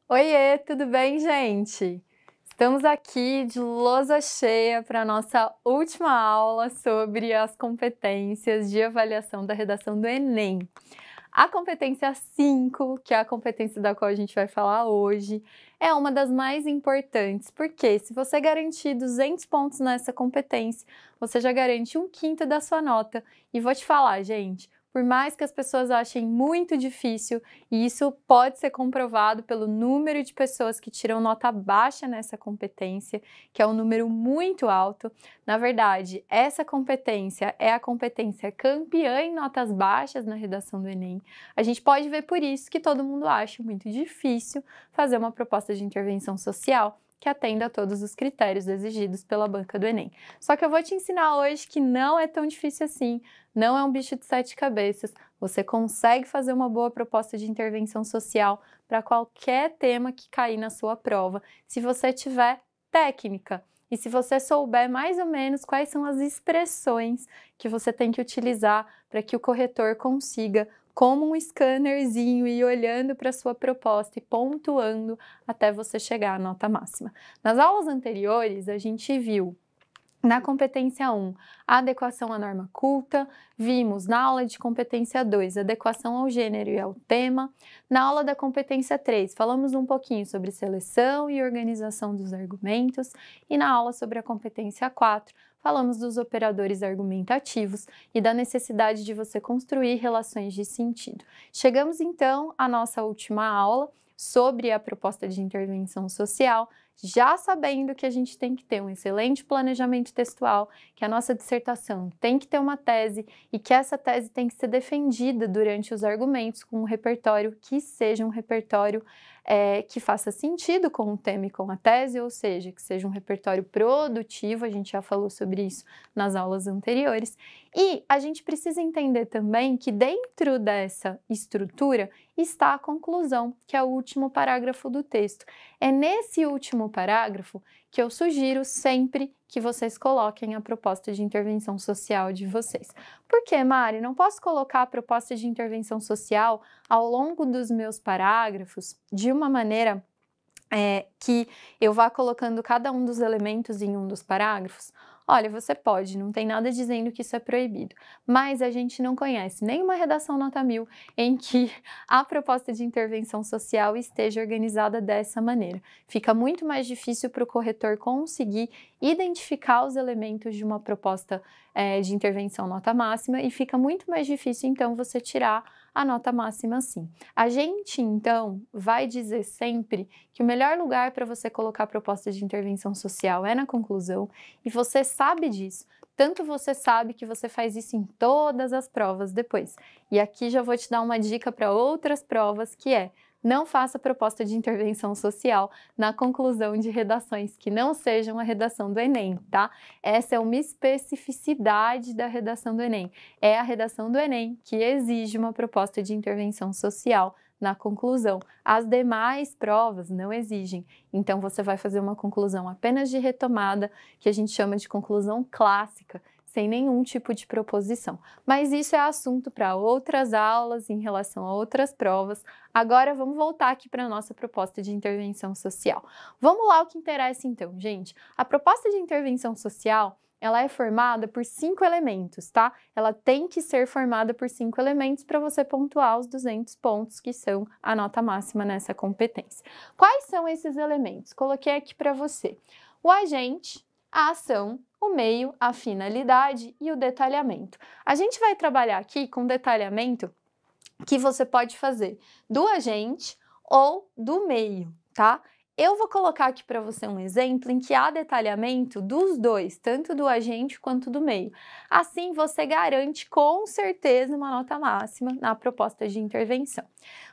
Oiê, tudo bem, gente? Estamos aqui de lousa cheia para a nossa última aula sobre as competências de avaliação da redação do Enem. A competência 5, que é a competência da qual a gente vai falar hoje, é uma das mais importantes, porque se você garantir 200 pontos nessa competência, você já garante 1/5 da sua nota. E vou te falar, gente, por mais que as pessoas achem muito difícil, e isso pode ser comprovado pelo número de pessoas que tiram nota baixa nessa competência, que é um número muito alto. Na verdade, essa competência é a competência campeã em notas baixas na redação do Enem. A gente pode ver por isso que todo mundo acha muito difícil fazer uma proposta de intervenção social que atenda a todos os critérios exigidos pela banca do Enem. Só que eu vou te ensinar hoje que não é tão difícil assim, não é um bicho de 7 cabeças. Você consegue fazer uma boa proposta de intervenção social para qualquer tema que cair na sua prova, se você tiver técnica. E se você souber mais ou menos quais são as expressões que você tem que utilizar para que o corretor consiga, como um scannerzinho, ir olhando para a sua proposta e pontuando até você chegar à nota máxima. Nas aulas anteriores, a gente viu na competência 1, a adequação à norma culta, vimos na aula de competência 2, adequação ao gênero e ao tema. Na aula da competência 3, falamos um pouquinho sobre seleção e organização dos argumentos. E na aula sobre a competência 4, falamos dos operadores argumentativos e da necessidade de você construir relações de sentido. Chegamos então à nossa última aula sobre a proposta de intervenção social, já sabendo que a gente tem que ter um excelente planejamento textual, que a nossa dissertação tem que ter uma tese e que essa tese tem que ser defendida durante os argumentos com um repertório que seja um repertório que faça sentido com o tema e com a tese, ou seja, que seja um repertório produtivo, a gente já falou sobre isso nas aulas anteriores. E a gente precisa entender também que dentro dessa estrutura está a conclusão, que é o último parágrafo do texto. É nesse último parágrafo que eu sugiro sempre que vocês coloquem a proposta de intervenção social de vocês. Por que, Mari? Não posso colocar a proposta de intervenção social ao longo dos meus parágrafos de uma maneira que eu vá colocando cada um dos elementos em um dos parágrafos? Olha, você pode, não tem nada dizendo que isso é proibido, mas a gente não conhece nenhuma redação nota 1000 em que a proposta de intervenção social esteja organizada dessa maneira. Fica muito mais difícil para o corretor conseguir identificar os elementos de uma proposta de intervenção nota máxima e fica muito mais difícil, então, você tirar a nota máxima assim. A gente, então, vai dizer sempre que o melhor lugar para você colocar a proposta de intervenção social é na conclusão, e você sabe disso. Tanto você sabe que você faz isso em todas as provas depois. E aqui já vou te dar uma dica para outras provas, que é: não faça proposta de intervenção social na conclusão de redações que não sejam a redação do Enem, tá? Essa é uma especificidade da redação do Enem. É a redação do Enem que exige uma proposta de intervenção social na conclusão. As demais provas não exigem. Então, você vai fazer uma conclusão apenas de retomada, que a gente chama de conclusão clássica, sem nenhum tipo de proposição. Mas isso é assunto para outras aulas em relação a outras provas. Agora vamos voltar aqui para a nossa proposta de intervenção social. Vamos lá, o que interessa então, gente. A proposta de intervenção social, ela é formada por 5 elementos, tá? Ela tem que ser formada por 5 elementos para você pontuar os 200 pontos, que são a nota máxima nessa competência. Quais são esses elementos? Coloquei aqui para você: o agente, a ação, o meio, a finalidade e o detalhamento. A gente vai trabalhar aqui com detalhamento que você pode fazer do agente ou do meio, tá? Eu vou colocar aqui para você um exemplo em que há detalhamento dos dois, tanto do agente quanto do meio. Assim, você garante com certeza uma nota máxima na proposta de intervenção.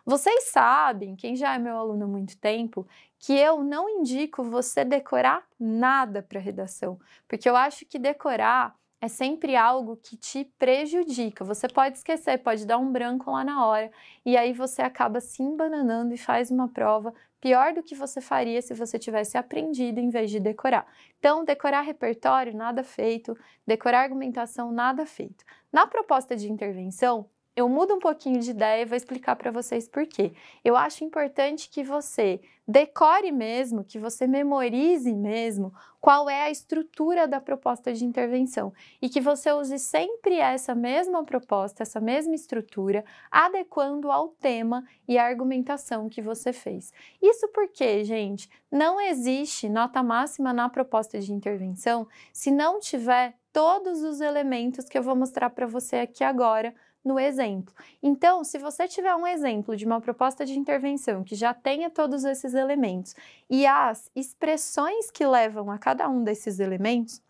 Vocês sabem, quem já é meu aluno há muito tempo, que eu não indico você decorar nada para redação, porque eu acho que decorar é sempre algo que te prejudica. Você pode esquecer, pode dar um branco lá na hora, e aí você acaba se embananando e faz uma prova pior do que você faria se você tivesse aprendido em vez de decorar. Então, decorar repertório, nada feito. Decorar argumentação, nada feito. Na proposta de intervenção, eu mudo um pouquinho de ideia e vou explicar para vocês por quê. Eu acho importante que você decore mesmo, que você memorize mesmo qual é a estrutura da proposta de intervenção e que você use sempre essa mesma proposta, essa mesma estrutura, adequando ao tema e à argumentação que você fez. Isso porque, gente, não existe nota máxima na proposta de intervenção se não tiver todos os elementos que eu vou mostrar para você aqui agora no exemplo. Então, se você tiver um exemplo de uma proposta de intervenção que já tenha todos esses elementos e as expressões que levam a cada um desses elementos,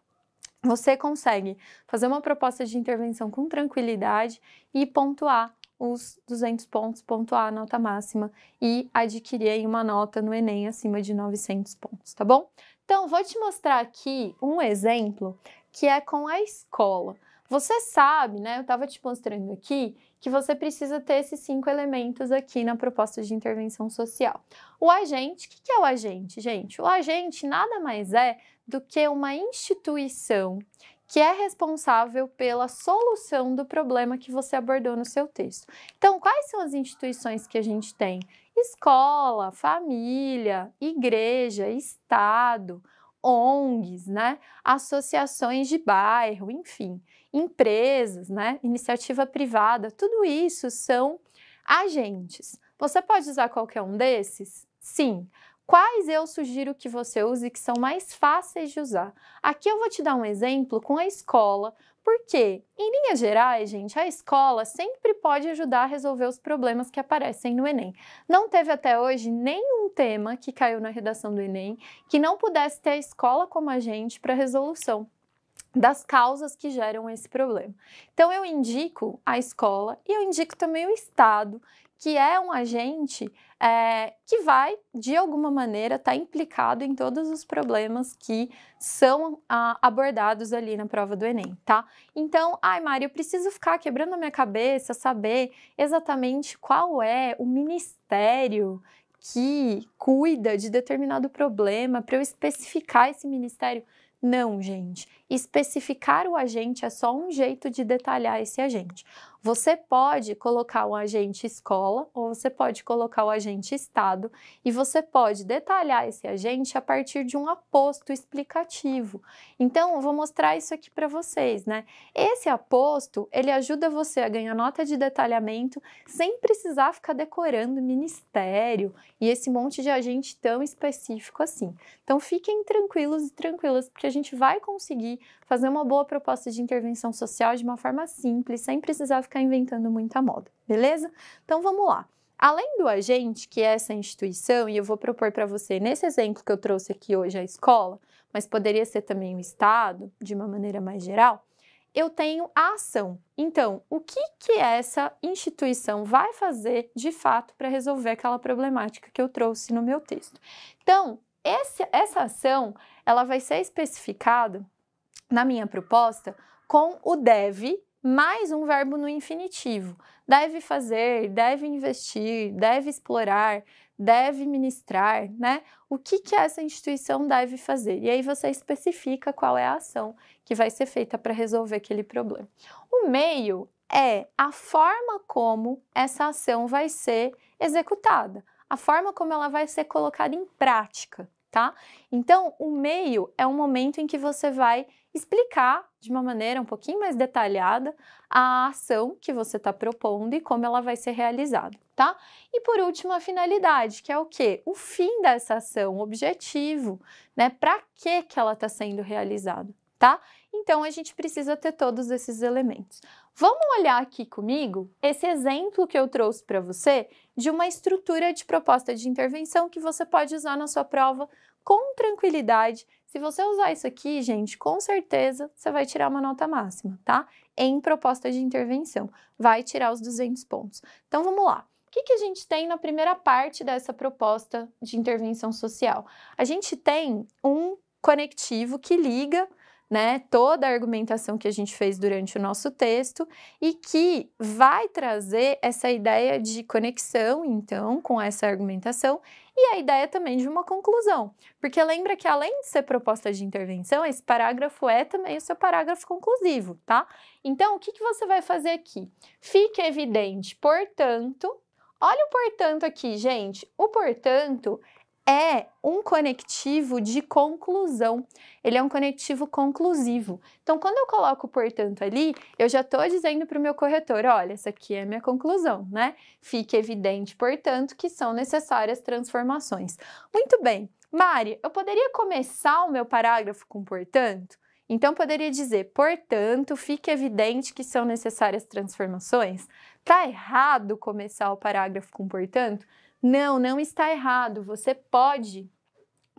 você consegue fazer uma proposta de intervenção com tranquilidade e pontuar os 200 pontos, pontuar a nota máxima e adquirir aí uma nota no Enem acima de 900 pontos, tá bom? Então, vou te mostrar aqui um exemplo que é com a escola. Você sabe, né, eu estava te mostrando aqui, que você precisa ter esses 5 elementos aqui na proposta de intervenção social. O agente, o que é o agente, gente? O agente nada mais é do que uma instituição que é responsável pela solução do problema que você abordou no seu texto. Então, quais são as instituições que a gente tem? Escola, família, igreja, estado, ONGs, né? Associações de bairro, enfim, empresas, né? Iniciativa privada, tudo isso são agentes. Você pode usar qualquer um desses? Sim. Quais eu sugiro que você use que são mais fáceis de usar? Aqui eu vou te dar um exemplo com a escola, porque, em linhas gerais, gente, a escola sempre pode ajudar a resolver os problemas que aparecem no Enem. Não teve até hoje nenhum tema que caiu na redação do Enem que não pudesse ter a escola como agente para resolução das causas que geram esse problema. Então, eu indico a escola e eu indico também o Estado, que é um agente que vai, de alguma maneira, estar implicado em todos os problemas que são abordados ali na prova do Enem, tá? Então, Mari, eu preciso ficar quebrando a minha cabeça, saber exatamente qual é o ministério que cuida de determinado problema para eu especificar esse ministério. Não, gente. Especificar o agente é só um jeito de detalhar esse agente. Você pode colocar o agente escola ou você pode colocar o agente estado e você pode detalhar esse agente a partir de um aposto explicativo. Então, eu vou mostrar isso aqui para vocês, né? Esse aposto, ele ajuda você a ganhar nota de detalhamento sem precisar ficar decorando ministério e esse monte de agente tão específico assim. Então, fiquem tranquilos e tranquilas, porque a gente vai conseguir fazer uma boa proposta de intervenção social de uma forma simples, sem precisar ficar inventando muita moda, beleza? Então vamos lá. Além do agente, que é essa instituição, e eu vou propor para você nesse exemplo que eu trouxe aqui hoje a escola, mas poderia ser também o Estado, de uma maneira mais geral, eu tenho a ação. Então, o que essa instituição vai fazer de fato para resolver aquela problemática que eu trouxe no meu texto? Então, essa ação, ela vai ser especificada na minha proposta com o deve mais um verbo no infinitivo. Deve fazer, deve investir, deve explorar, deve ministrar, né? O que essa instituição deve fazer? E aí você especifica qual é a ação que vai ser feita para resolver aquele problema. O meio é a forma como essa ação vai ser executada, a forma como ela vai ser colocada em prática, tá? Então, o meio é um momento em que você vai explicar de uma maneira um pouquinho mais detalhada a ação que você está propondo e como ela vai ser realizada, tá? E por último, a finalidade, que é o quê? O fim dessa ação, o objetivo, né? Para que ela está sendo realizada, tá? Então, a gente precisa ter todos esses elementos. Vamos olhar aqui comigo esse exemplo que eu trouxe para você de uma estrutura de proposta de intervenção que você pode usar na sua prova com tranquilidade. Se você usar isso aqui, gente, com certeza você vai tirar uma nota máxima, tá? Em proposta de intervenção. Vai tirar os 200 pontos. Então, vamos lá. O que a gente tem na primeira parte dessa proposta de intervenção social? A gente tem um conectivo que liga, né, toda a argumentação que a gente fez durante o nosso texto e que vai trazer essa ideia de conexão, então, com essa argumentação e a ideia também de uma conclusão, porque lembra que além de ser proposta de intervenção, esse parágrafo é também o seu parágrafo conclusivo, tá? Então, o que você vai fazer aqui? Fica evidente, portanto, olha o portanto aqui, gente, o portanto é um conectivo de conclusão, ele é um conectivo conclusivo. Então, quando eu coloco o portanto ali, eu já estou dizendo para o meu corretor, olha, essa aqui é a minha conclusão, né? Fica evidente, portanto, que são necessárias transformações. Muito bem, Mari, eu poderia começar o meu parágrafo com portanto? Então, poderia dizer, portanto, fica evidente que são necessárias transformações? Tá errado começar o parágrafo com portanto? Não, não está errado. Você pode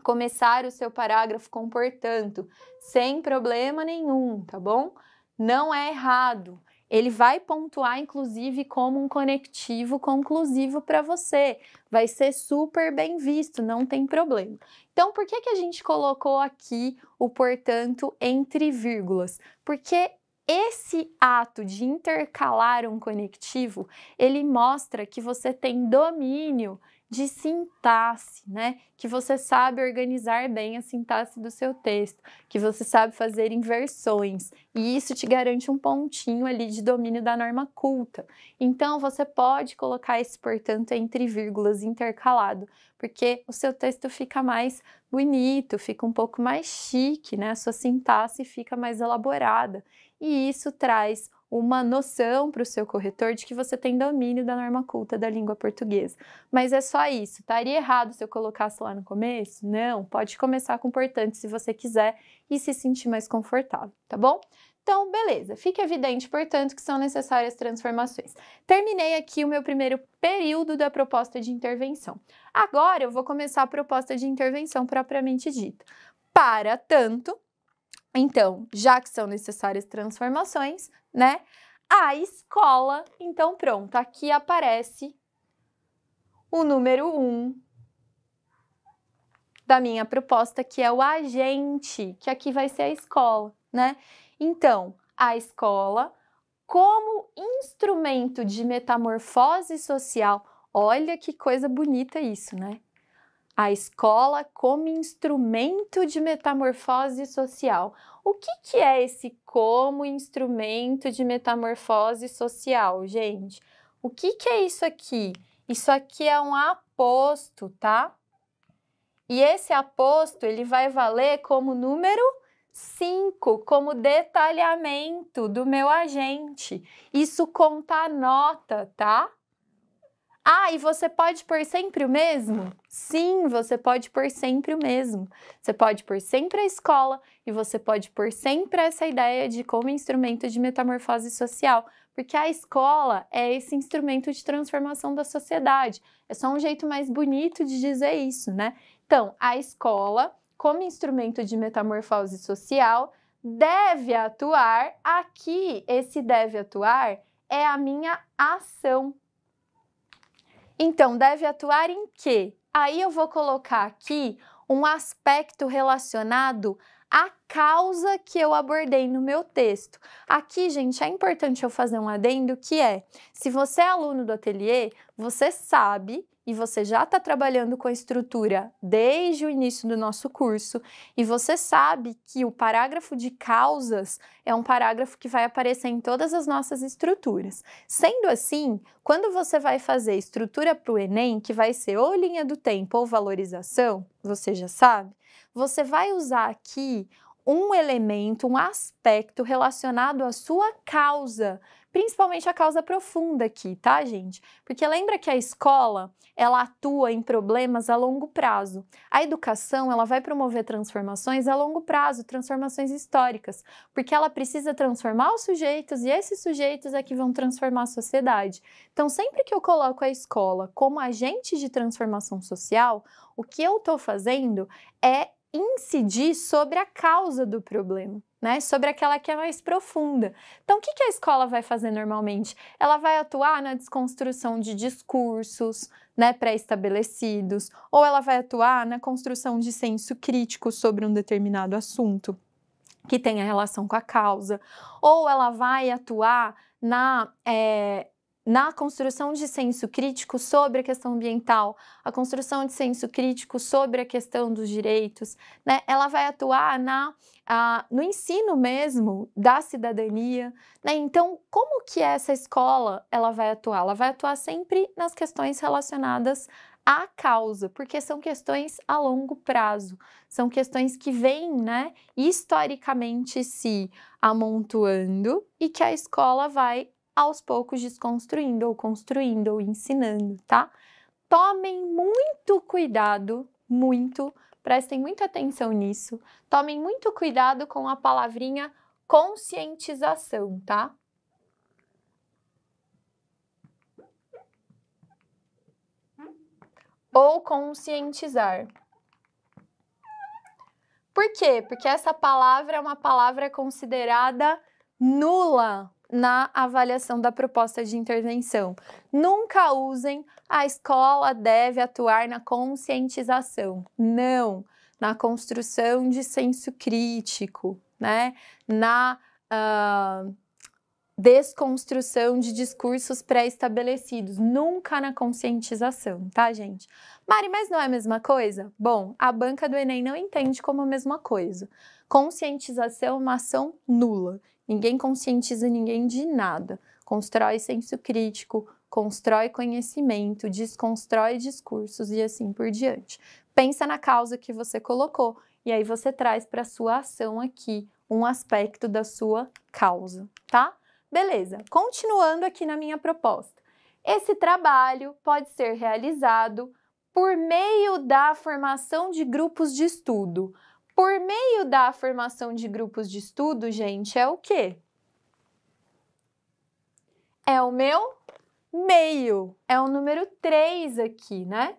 começar o seu parágrafo com portanto, sem problema nenhum, tá bom? Não é errado. Ele vai pontuar, inclusive, como um conectivo conclusivo para você. Vai ser super bem visto, não tem problema. Então, por que a gente colocou aqui o portanto entre vírgulas? Porque esse ato de intercalar um conectivo, ele mostra que você tem domínio de sintaxe, né? Que você sabe organizar bem a sintaxe do seu texto, que você sabe fazer inversões, e isso te garante um pontinho ali de domínio da norma culta. Então, você pode colocar esse portanto entre vírgulas intercalado, porque o seu texto fica mais bonito, fica um pouco mais chique, né? A sua sintaxe fica mais elaborada, e isso traz uma noção para o seu corretor de que você tem domínio da norma culta da língua portuguesa. Mas é só isso. Estaria errado se eu colocasse lá no começo? Não, pode começar com portanto se você quiser e se sentir mais confortável, tá bom? Então, beleza. Fica evidente, portanto, que são necessárias transformações. Terminei aqui o meu primeiro período da proposta de intervenção. Agora eu vou começar a proposta de intervenção propriamente dita. Para tanto, então, já que são necessárias transformações, né? A escola, então pronto, aqui aparece o número 1 da minha proposta, que é o agente, que aqui vai ser a escola, né? Então, a escola como instrumento de metamorfose social, olha que coisa bonita isso, né? A escola como instrumento de metamorfose social. O que é esse como instrumento de metamorfose social, gente? O que é isso aqui? Isso aqui é um aposto, tá? E esse aposto, ele vai valer como número 5, como detalhamento do meu agente. Isso conta a nota, tá? Ah, e você pode pôr sempre o mesmo? Sim, você pode pôr sempre o mesmo. Você pode pôr sempre a escola e você pode pôr sempre essa ideia de como instrumento de metamorfose social, porque a escola é esse instrumento de transformação da sociedade. É só um jeito mais bonito de dizer isso, né? Então, a escola, como instrumento de metamorfose social, deve atuar. Aqui, esse deve atuar é a minha ação. Então, deve atuar em quê? Aí eu vou colocar aqui um aspecto relacionado à causa que eu abordei no meu texto. Aqui, gente, é importante eu fazer um adendo que é, se você é aluno do ateliê, você sabe e você já está trabalhando com a estrutura desde o início do nosso curso e você sabe que o parágrafo de causas é um parágrafo que vai aparecer em todas as nossas estruturas. Sendo assim, quando você vai fazer estrutura para o Enem, que vai ser ou linha do tempo ou valorização, você já sabe, você vai usar aqui um elemento, um aspecto relacionado à sua causa, principalmente a causa profunda aqui, tá, gente? Porque lembra que a escola, ela atua em problemas a longo prazo. A educação, ela vai promover transformações a longo prazo, transformações históricas, porque ela precisa transformar os sujeitos e esses sujeitos é que vão transformar a sociedade. Então, sempre que eu coloco a escola como agente de transformação social, o que eu estou fazendo é incidir sobre a causa do problema, né? Sobre aquela que é mais profunda. Então, o que a escola vai fazer normalmente? Ela vai atuar na desconstrução de discursos, né, pré-estabelecidos, ou ela vai atuar na construção de senso crítico sobre um determinado assunto que tenha relação com a causa, ou ela vai atuar na construção de senso crítico sobre a questão ambiental, a construção de senso crítico sobre a questão dos direitos, né? Ela vai atuar no ensino mesmo da cidadania, né? Então, como que essa escola ela vai atuar? Ela vai atuar sempre nas questões relacionadas à causa, porque são questões a longo prazo, são questões que vêm, né, historicamente se amontoando e que a escola vai aos poucos desconstruindo ou construindo ou ensinando, tá? Tomem muito cuidado, prestem muita atenção nisso, tomem muito cuidado com a palavrinha conscientização, tá? Ou conscientizar. Por quê? Porque essa palavra é uma palavra considerada nula na avaliação da proposta de intervenção. Nunca usem a escola deve atuar na conscientização. Não, na construção de senso crítico, né? Na desconstrução de discursos pré-estabelecidos, nunca na conscientização, tá, gente? Mari, mas não é a mesma coisa? Bom, a banca do Enem não entende como a mesma coisa. Conscientização é uma ação nula. Ninguém conscientiza ninguém de nada. Constrói senso crítico, constrói conhecimento, desconstrói discursos e assim por diante. Pensa na causa que você colocou e aí você traz para a sua ação aqui um aspecto da sua causa, tá? Beleza, continuando aqui na minha proposta. Esse trabalho pode ser realizado por meio da formação de grupos de estudo. Por meio da formação de grupos de estudo, gente, é o quê? É o meu meio, é o número 3 aqui, né?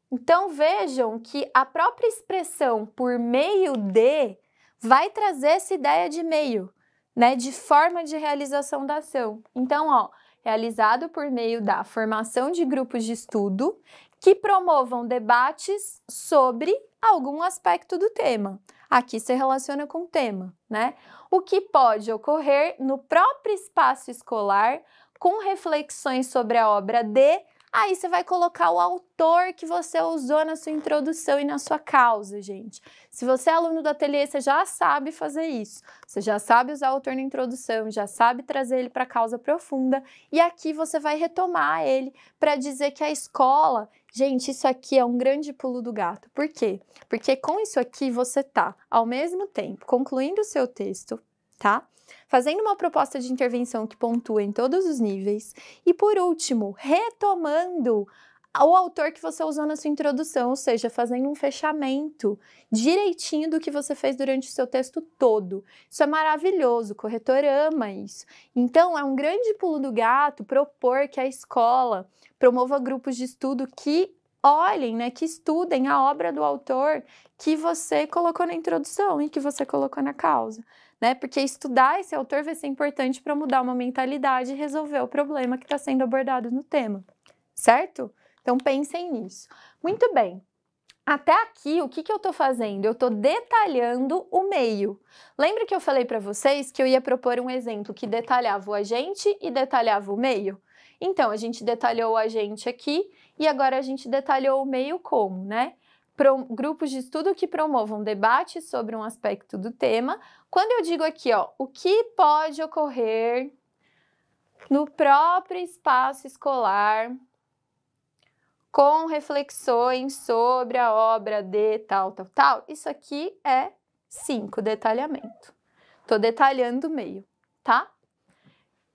Então, vejam que a própria expressão por meio de vai trazer essa ideia de meio, né? De forma de realização da ação. Então, ó, realizado por meio da formação de grupos de estudo que promovam debates sobre algum aspecto do tema. Aqui se relaciona com o tema, né? O que pode ocorrer no próprio espaço escolar com reflexões sobre a obra de... Aí você vai colocar o autor que você usou na sua introdução e na sua causa, gente. Se você é aluno do ateliê, você já sabe fazer isso. Você já sabe usar o autor na introdução, já sabe trazer ele para a causa profunda. E aqui você vai retomar ele para dizer que a escola... Gente, isso aqui é um grande pulo do gato. Por quê? Porque com isso aqui você tá, ao mesmo tempo, concluindo o seu texto, tá? Fazendo uma proposta de intervenção que pontua em todos os níveis e, por último, retomando o autor que você usou na sua introdução, ou seja, fazendo um fechamento direitinho do que você fez durante o seu texto todo. Isso é maravilhoso, o corretor ama isso. Então, é um grande pulo do gato propor que a escola promova grupos de estudo que olhem, né, que estudem a obra do autor que você colocou na introdução e que você colocou na causa. Né? Porque estudar esse autor vai ser importante para mudar uma mentalidade e resolver o problema que está sendo abordado no tema, certo? Então, pensem nisso. Muito bem. Até aqui, o que eu estou fazendo? Eu estou detalhando o meio. Lembra que eu falei para vocês que eu ia propor um exemplo que detalhava o agente e detalhava o meio? Então, a gente detalhou o agente aqui e agora a gente detalhou o meio como, né? Grupos de estudo que promovam debates sobre um aspecto do tema. Quando eu digo aqui, ó, o que pode ocorrer no próprio espaço escolar com reflexões sobre a obra de tal, isso aqui é 5, detalhamento. Tô detalhando o meio, tá?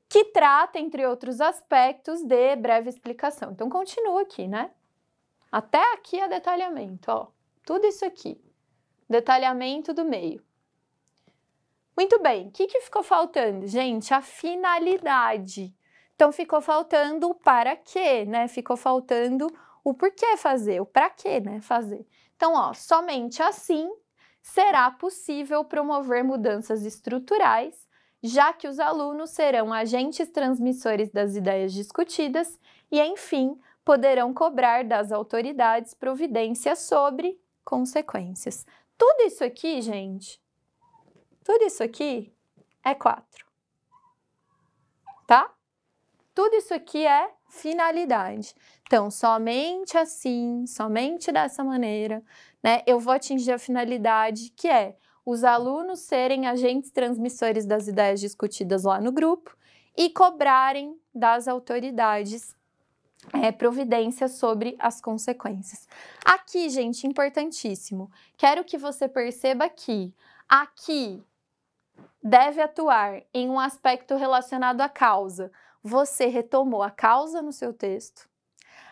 Que trata, entre outros aspectos, de breve explicação. Então, continua aqui, né? Até aqui é detalhamento, ó. Tudo isso aqui. Detalhamento do meio. Muito bem. O que ficou faltando? Gente, a finalidade. Então, ficou faltando o para quê, né? Ficou faltando o porquê fazer, o para quê, né? Fazer. Então, ó, somente assim será possível promover mudanças estruturais, já que os alunos serão agentes transmissores das ideias discutidas e, enfim, poderão cobrar das autoridades providências sobre consequências. Tudo isso aqui, gente, tudo isso aqui é 4, tá? tudo isso aqui é finalidade. Então, somente assim, somente dessa maneira, né, eu vou atingir a finalidade que é os alunos serem agentes transmissores das ideias discutidas lá no grupo e cobrarem das autoridades providências sobre as consequências. Aqui, gente, importantíssimo, quero que você perceba que aqui deve atuar em um aspecto relacionado à causa. Você retomou a causa no seu texto.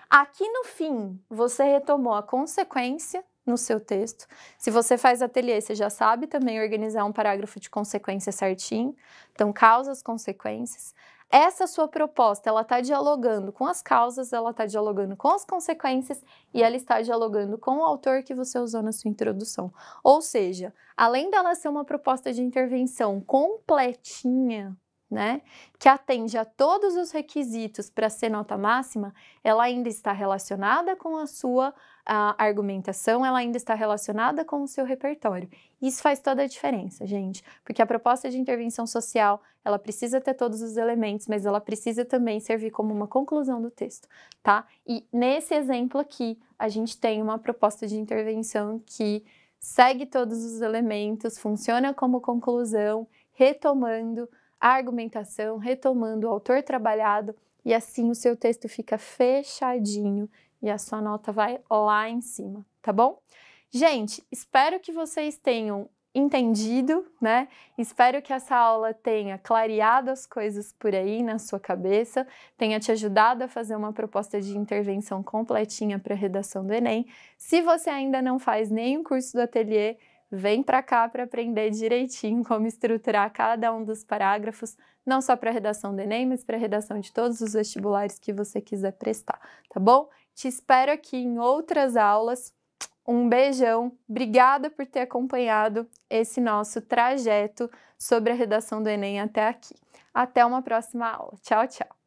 Aqui no fim, você retomou a consequência no seu texto. Se você faz ateliê, você já sabe também organizar um parágrafo de consequência certinho. Então, causas, consequências. Essa sua proposta, ela está dialogando com as causas, ela está dialogando com as consequências e ela está dialogando com o autor que você usou na sua introdução. Ou seja, além dela ser uma proposta de intervenção completinha, né, que atende a todos os requisitos para ser nota máxima, ela ainda está relacionada com a sua argumentação, ela ainda está relacionada com o seu repertório. Isso faz toda a diferença, gente, porque a proposta de intervenção social, ela precisa ter todos os elementos, mas ela precisa também servir como uma conclusão do texto, tá? E nesse exemplo aqui, a gente tem uma proposta de intervenção que segue todos os elementos, funciona como conclusão, retomando a argumentação, retomando o autor trabalhado, e assim o seu texto fica fechadinho e a sua nota vai lá em cima, tá bom? Gente, espero que vocês tenham entendido, né? Espero que essa aula tenha clareado as coisas por aí na sua cabeça, tenha te ajudado a fazer uma proposta de intervenção completinha para a redação do Enem. Se você ainda não faz nenhum curso do ateliê, vem para cá para aprender direitinho como estruturar cada um dos parágrafos, não só para a redação do Enem, mas para a redação de todos os vestibulares que você quiser prestar, tá bom? Te espero aqui em outras aulas. Um beijão, obrigada por ter acompanhado esse nosso trajeto sobre a redação do Enem até aqui. Até uma próxima aula. Tchau, tchau!